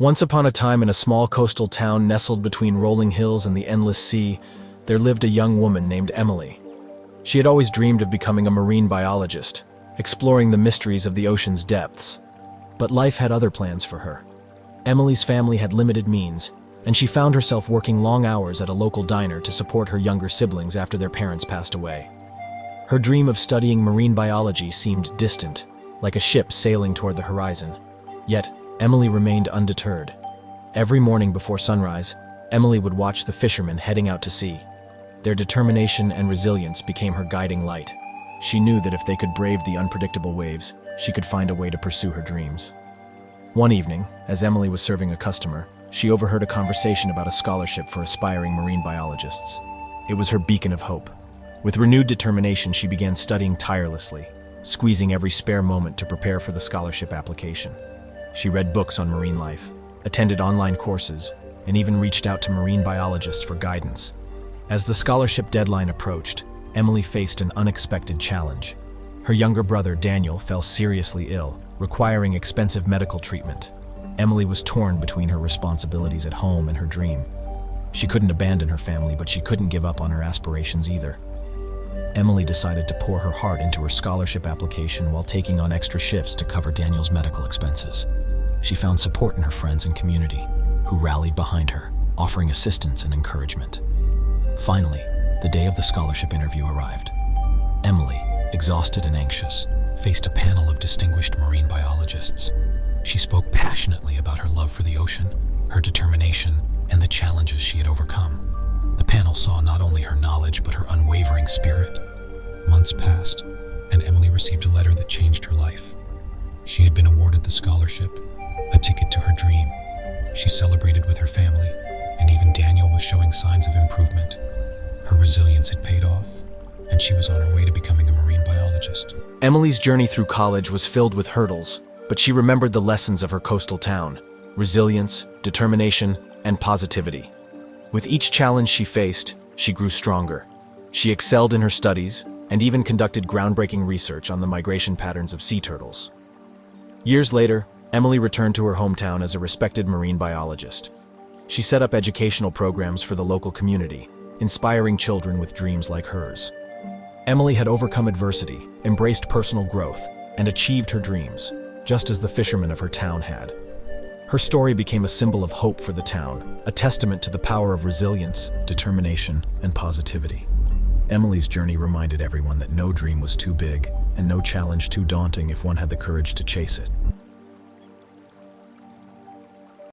Once upon a time in a small coastal town nestled between rolling hills and the endless sea, there lived a young woman named Emily. She had always dreamed of becoming a marine biologist, exploring the mysteries of the ocean's depths. But life had other plans for her. Emily's family had limited means, and she found herself working long hours at a local diner to support her younger siblings after their parents passed away. Her dream of studying marine biology seemed distant, like a ship sailing toward the horizon. Yet, Emily remained undeterred. Every morning before sunrise, Emily would watch the fishermen heading out to sea. Their determination and resilience became her guiding light. She knew that if they could brave the unpredictable waves, she could find a way to pursue her dreams. One evening, as Emily was serving a customer, she overheard a conversation about a scholarship for aspiring marine biologists. It was her beacon of hope. With renewed determination, she began studying tirelessly, squeezing every spare moment to prepare for the scholarship application. She read books on marine life, attended online courses, and even reached out to marine biologists for guidance. As the scholarship deadline approached, Emily faced an unexpected challenge. Her younger brother, Daniel, fell seriously ill, requiring expensive medical treatment. Emily was torn between her responsibilities at home and her dream. She couldn't abandon her family, but she couldn't give up on her aspirations either. Emily decided to pour her heart into her scholarship application while taking on extra shifts to cover Daniel's medical expenses. She found support in her friends and community, who rallied behind her, offering assistance and encouragement. Finally, the day of the scholarship interview arrived. Emily, exhausted and anxious, faced a panel of distinguished marine biologists. She spoke passionately about her love for the ocean, her determination, and the challenges she had overcome. The panel saw not only her knowledge but her unwavering spirit. Months passed, and Emily received a letter that changed her life. She had been awarded the scholarship, a ticket to her dream. She celebrated with her family, and even Daniel was showing signs of improvement. Her resilience had paid off, and she was on her way to becoming a marine biologist. Emily's journey through college was filled with hurdles, but she remembered the lessons of her coastal town: resilience, determination, and positivity. With each challenge she faced, she grew stronger. She excelled in her studies and even conducted groundbreaking research on the migration patterns of sea turtles. Years later, Emily returned to her hometown as a respected marine biologist. She set up educational programs for the local community, inspiring children with dreams like hers. Emily had overcome adversity, embraced personal growth, and achieved her dreams, just as the fishermen of her town had. Her story became a symbol of hope for the town, a testament to the power of resilience, determination, and positivity. Emily's journey reminded everyone that no dream was too big, and no challenge too daunting if one had the courage to chase it.